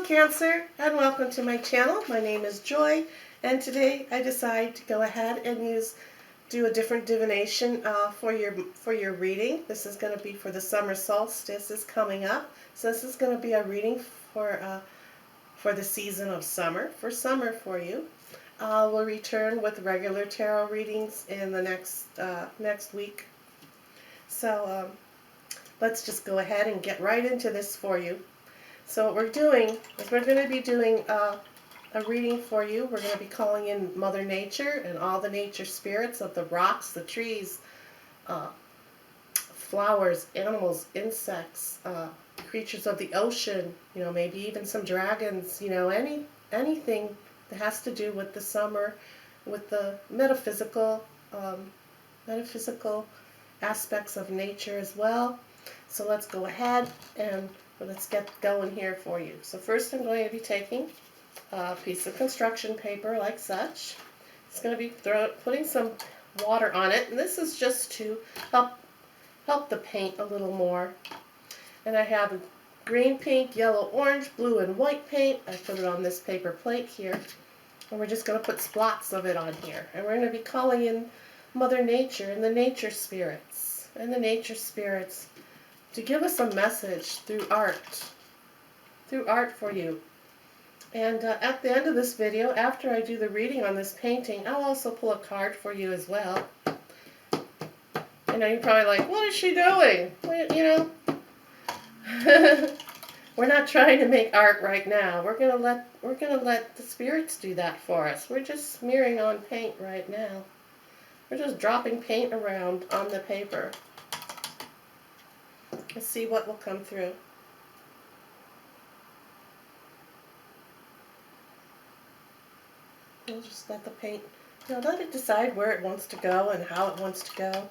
Cancer, and welcome to my channel. My name is Joy, and today I decide to go ahead and do a different divination for your reading. This is going to be for the summer solstice is coming up. So this is going to be a reading for the season of summer, for you. We'll return with regular tarot readings in the next week. So let's just go ahead and get right into this for you. So what we're doing is we're going to be doing a reading for you. We're going to be calling in Mother Nature and all the nature spirits of the rocks, the trees, flowers, animals, insects, creatures of the ocean, maybe even some dragons, anything that has to do with the summer, with the metaphysical aspects of nature as well. So let's go ahead and let's get going here for you. So first I'm going to be taking a piece of construction paper like such. It's going to be putting some water on it, and this is just to help the paint a little more. And I have a green, pink, yellow, orange, blue, and white paint. I put it on this paper plate here, and we're just going to put splots of it on here. And we're going to be calling in Mother Nature and the nature spirits to give us a message through art for you. And at the end of this video, after I do the reading on this painting, I'll also pull a card for you as well. I know you're probably like, what is she doing? Well, we're not trying to make art right now. We're gonna let the spirits do that for us. We're just smearing on paint right now. We're just dropping paint around on the paper. Let's see what will come through. We'll just let the paint, let it decide where it wants to go and how it wants to go,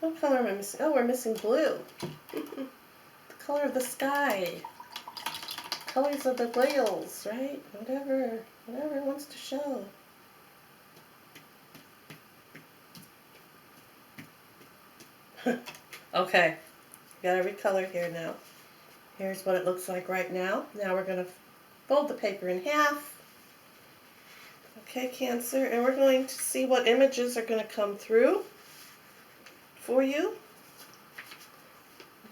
What color am I missing? Oh, we're missing blue. The color of the sky. Colors of the whales, right? Whatever it wants to show. Okay, got every color here now. Here's what it looks like right now. Now we're going to fold the paper in half. Okay, Cancer, and we're going to see what images are going to come through for you.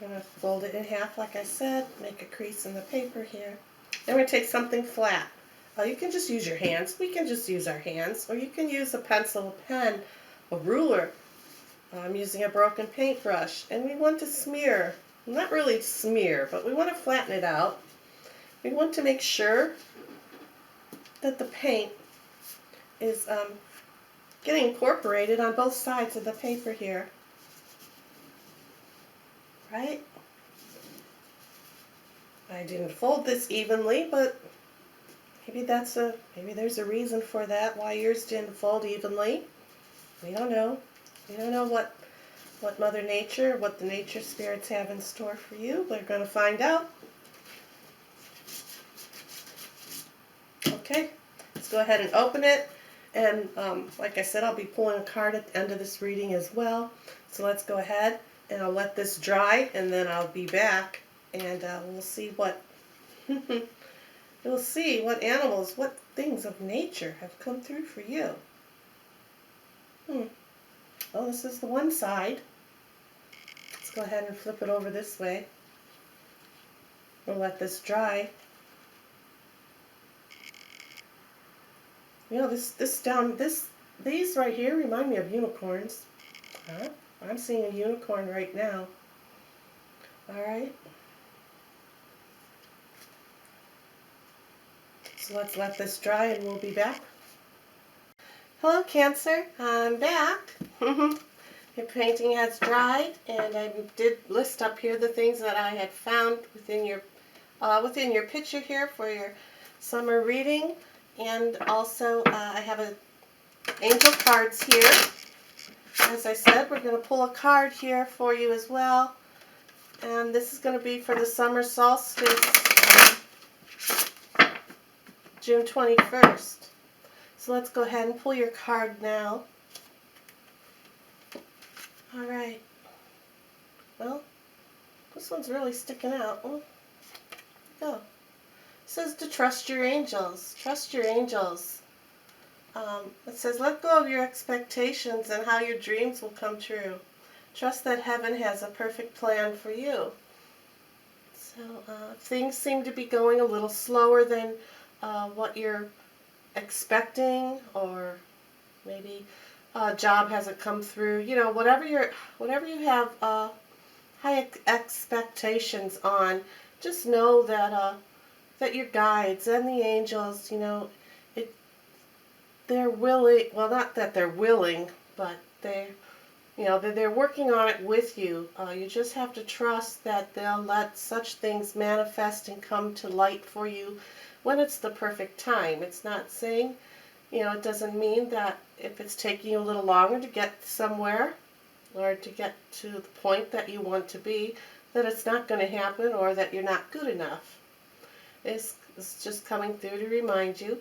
I'm going to fold it in half like I said, make a crease in the paper here. Then we're going to take something flat. You can just use your hands. We can just use our hands, or you can use a pencil, a pen, a ruler. I'm using a broken paintbrush, and we want to smear, not really smear, but we want to flatten it out. We want to make sure that the paint is getting incorporated on both sides of the paper here, right? I didn't fold this evenly, but maybe there's a reason for that, why yours didn't fold evenly. We don't know. We don't know what Mother Nature, what the nature spirits have in store for you. We're going to find out. Okay, let's go ahead and open it. And like I said, I'll be pulling a card at the end of this reading as well. So let's go ahead and I'll let this dry, and then I'll be back, and we'll see what we'll see what animals, what things of nature have come through for you. Well, this is the one side. Let's go ahead and flip it over this way. We'll let this dry. These right here remind me of unicorns. I'm seeing a unicorn right now. Alright. So let's let this dry and we'll be back. Hello, Cancer. I'm back. Your painting has dried, and I did list up here the things that I had found within your picture here for your summer reading, and also I have angel cards here. As I said, we're going to pull a card here for you as well, and this is going to be for the summer solstice, June 21st. So let's go ahead and pull your card now. Alright. one's really sticking out. Oh, go. It says to trust your angels. Trust your angels. It says let go of your expectations and how your dreams will come true. Trust that heaven has a perfect plan for you. So things seem to be going a little slower than what you're expecting, or maybe a job hasn't come through. You know, whatever you have high expectations on, just know that that your guides and the angels, you know, they're willing. Well, not that they're willing, but they're working on it with you. You just have to trust that they'll let such things manifest and come to light for you when it's the perfect time. It's not saying, it doesn't mean that if it's taking you a little longer to get somewhere or to get to the point that you want to be, that it's not going to happen or that you're not good enough. It's just coming through to remind you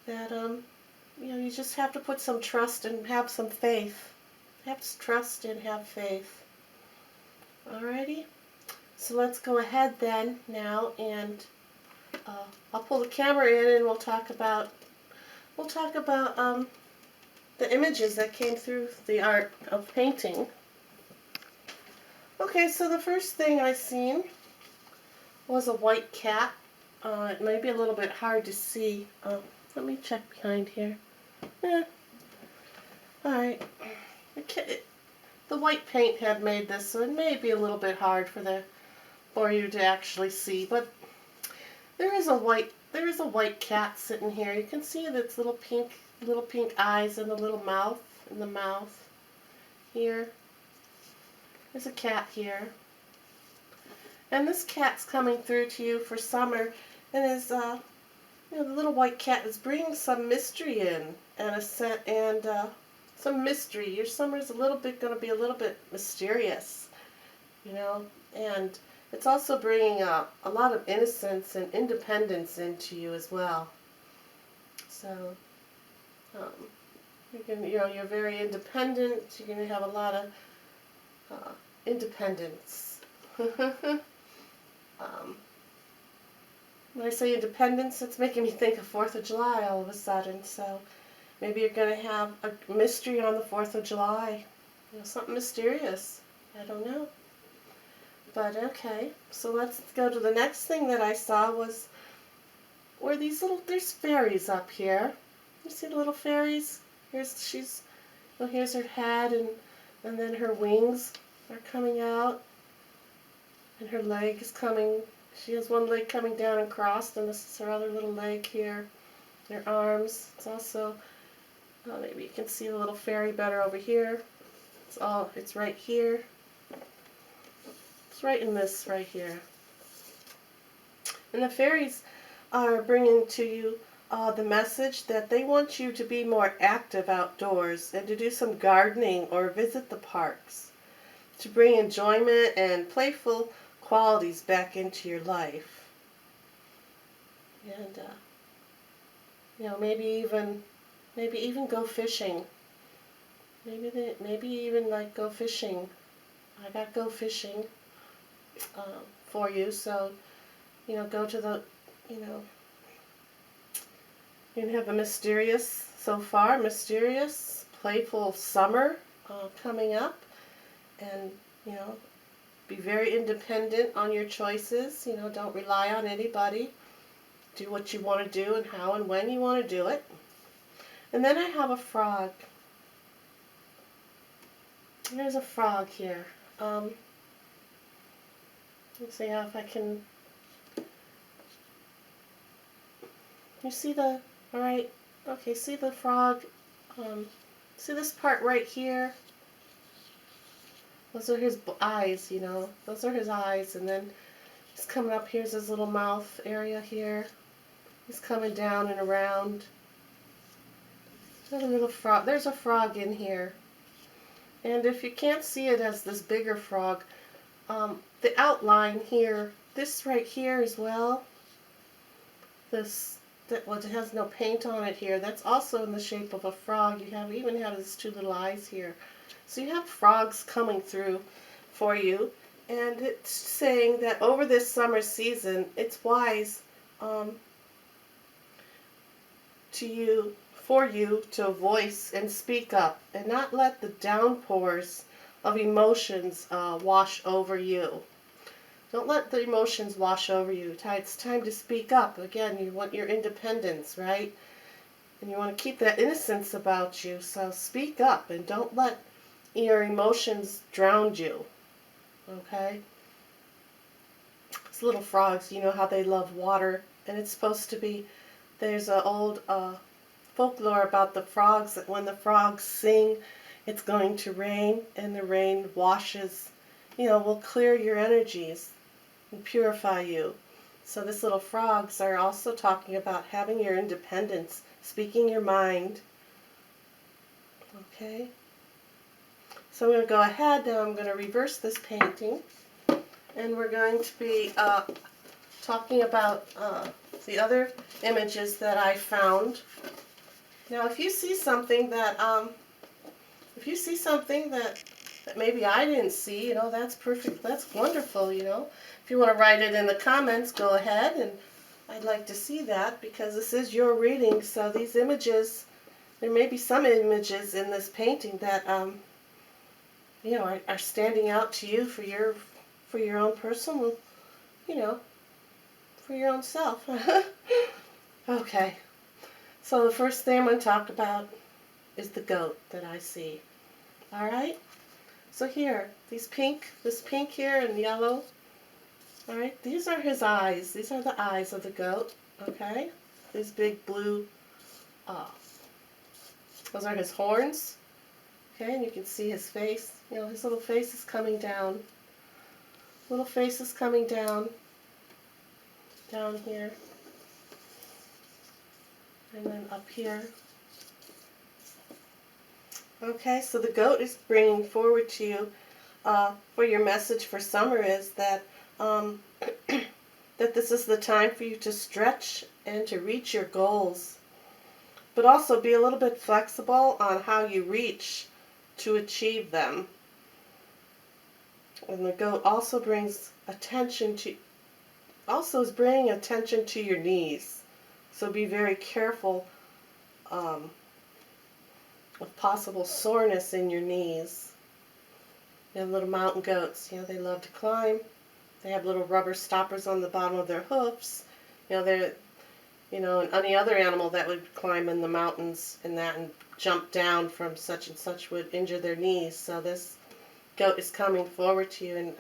that you just have to put some trust and have some faith. Have trust and have faith. Alrighty, so let's go ahead then now, and I'll pull the camera in and we'll talk about the images that came through the art of painting. Okay, so the first thing I seen was a white cat. It may be a little bit hard to see. Let me check behind here. Alright. The white paint had made this, so it may be a little bit hard for you to actually see, but there is a white cat sitting here. You can see its little pink eyes and the little mouth, here. There's a cat here. And this cat's coming through to you for summer, and is the little white cat is bringing some mystery in, and some mystery. Your summer's going to be a little bit mysterious, and it's also bringing a lot of innocence and independence into you as well. So, you're very independent. You're going to have a lot of independence. When I say independence, it's making me think of 4th of July all of a sudden. So maybe you're going to have a mystery on the 4th of July. Something mysterious. I don't know. But okay, so let's go to the next thing that I saw was where there's fairies up here. You see the little fairies? Here's her head, and then her wings are coming out, and her leg is coming. She has one leg coming down and crossed, and this is her other little leg here. Her arms. It's also, maybe you can see the little fairy better over here. It's right here. It's right in this right here. And the fairies are bringing to you the message that they want you to be more active outdoors and to do some gardening or visit the parks, to bring enjoyment and playful qualities back into your life. And maybe even go fishing. Maybe even like go fishing. I got go fishing for you. So go to the you're gonna have a mysterious, playful summer coming up, and be very independent on your choices. Don't rely on anybody. Do what you want to do and how and when you want to do it. And then I have a frog. There's a frog here. Let's see if I can. You see alright, okay, see the frog, see this part right here? Those are his eyes, those are his eyes, and then he's coming up, here's his little mouth area here. He's coming down and around. There's a little frog, there's a frog in here. And if you can't see it as this bigger frog, the outline here, this right here as well, it has no paint on it here, that's also in the shape of a frog. You even have his two little eyes here. So you have frogs coming through for you, And it's saying that over this summer season, it's wise um, for you to voice and speak up and not let the downpours of emotions wash over you. Don't let the emotions wash over you. It's time to speak up. Again, you want your independence, right? And you want to keep that innocence about you. So speak up and don't let your emotions drown you. Okay? These little frogs, you know how they love water. And it's supposed to be, there's an old folklore about the frogs, that when the frogs sing, it's going to rain, and the rain washes, will clear your energies and purify you. So this little frogs are also talking about having your independence, speaking your mind. Okay? So I'm going to go ahead now. I'm going to reverse this painting, and we're going to be talking about the other images that I found. Now, if you see something that that maybe I didn't see, that's perfect. That's wonderful. If you want to write it in the comments, go ahead, and I'd like to see that, because this is your reading. So these images, there may be some images in this painting that are standing out to you for your own personal, for your own self. Okay. So the first thing I'm going to talk about is the goat that I see. All right. So here, this pink here and yellow. All right. These are his eyes. These are the eyes of the goat. Okay. These big blue. Those are his horns. Okay, and you can see his face. His little face is coming down. Little face is coming down. Down here. And then up here. Okay, so the goat is bringing forward to you, for your message for summer, is that that this is the time for you to stretch and to reach your goals, but also be a little bit flexible on how you reach to achieve them. And the goat also brings attention to, is bringing attention to your knees. So be very careful with possible soreness in your knees. Little mountain goats, they love to climb. They have little rubber stoppers on the bottom of their hoofs. They're, and any other animal that would climb in the mountains and jump down from such and such would injure their knees. So this goat is coming forward to you and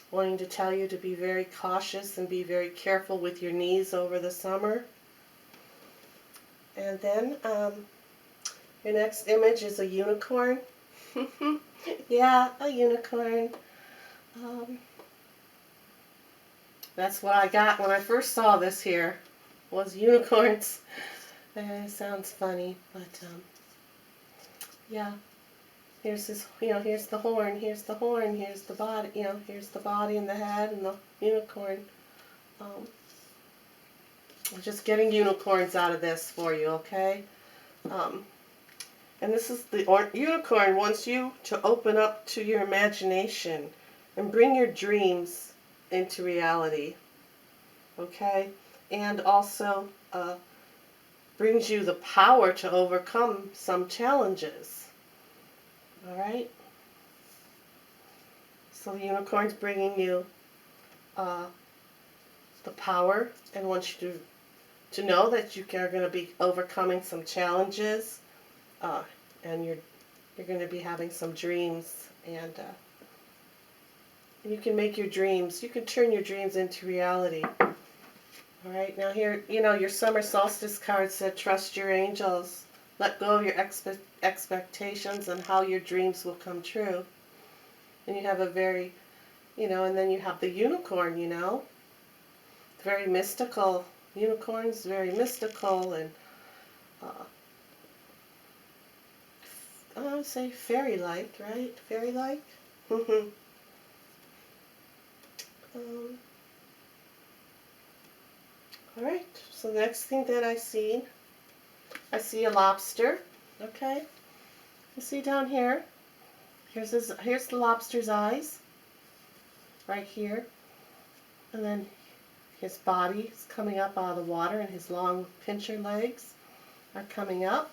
wanting to tell you to be very cautious and be very careful with your knees over the summer. And then your next image is a unicorn. Yeah, a unicorn. That's what I got when I first saw this here, was unicorns. It sounds funny, but yeah. Here's this, here's the horn, here's the horn, here's the body, here's the body and the head and the unicorn. I'm just getting unicorns out of this for you, okay? And this is the unicorn wants you to open up to your imagination and bring your dreams into reality, okay? And also brings you the power to overcome some challenges. All right? So the unicorn's bringing you the power and wants you to know that you are going to be overcoming some challenges, and you're going to be having some dreams, and you can make your dreams, you can turn your dreams into reality. All right, now here, your Summer Solstice card said, trust your angels. Let go of your expectations and how your dreams will come true. And you have a very, and then you have the unicorn, very mystical. Unicorns, very mystical, and I would say fairy-like, right? Fairy-like? Alright, so the next thing that I see a lobster, okay? You see down here, here's the lobster's eyes, right here. And then his body is coming up out of the water, and his long pincher legs are coming up.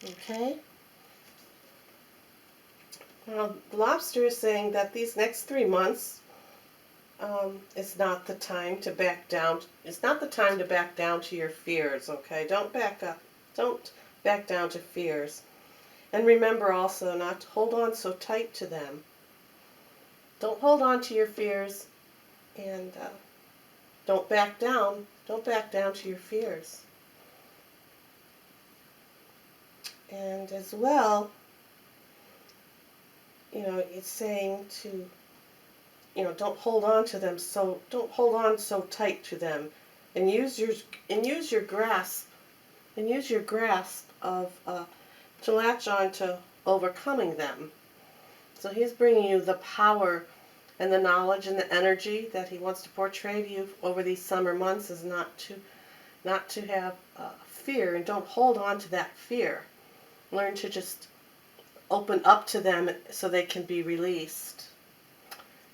Okay. Now, the lobster is saying that these next 3 months is not the time to back down. It's not the time to back down to your fears, okay? Don't back up. Don't back down to fears. And remember also not to hold on so tight to them. Don't hold on to your fears, and don't back down. Don't back down to your fears. And as well, it's saying to, don't hold on to them don't hold on so tight to them, and use your grasp of to latch on to overcoming them. So he's bringing you the power and the knowledge and the energy that he wants to portray to you over these summer months is not to have fear, and don't hold on to that fear. Learn to just open up to them so they can be released.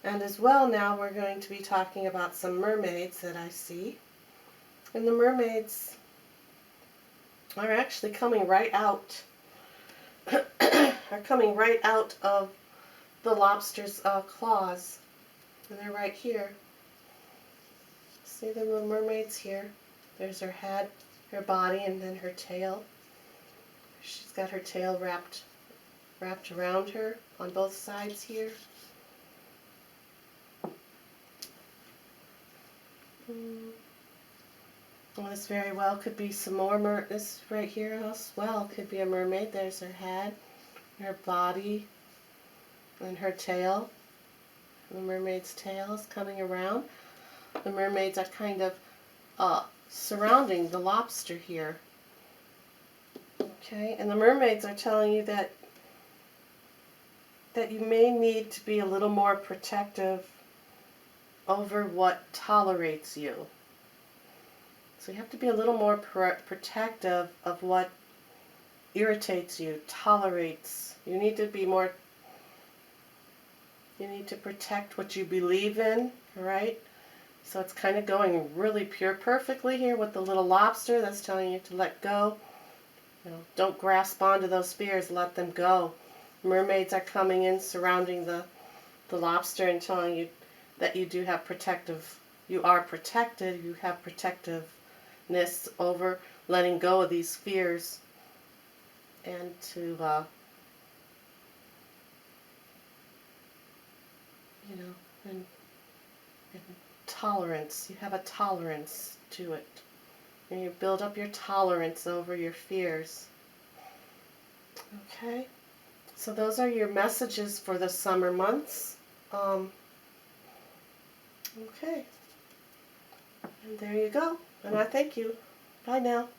And as well, now we're going to be talking about some mermaids that I see. And the mermaids are actually coming right out. Are coming right out of the lobster's claws. And they're right here. See the little mermaids here? There's her head, her body, and then her tail. She's got her tail wrapped around her on both sides here. Well, this very well could be some more this right here as well could be a mermaid. There's her head, her body, and her tail. The mermaid's tail is coming around. The mermaids are kind of surrounding the lobster here. Okay, and the mermaids are telling you that you may need to be a little more protective over what tolerates you. So you have to be a little more protective of what irritates you, tolerates. You need to protect what you believe in, right? So it's kind of going really pure perfectly here with the little lobster that's telling you to let go. Don't grasp onto those fears, let them go. Mermaids are coming in, surrounding the lobster and telling you that you are protected, you have protectiveness over letting go of these fears, and to, and tolerance. You have a tolerance to it. And you build up your tolerance over your fears. Okay? So those are your messages for the summer months. Okay. And there you go. And I thank you. Bye now.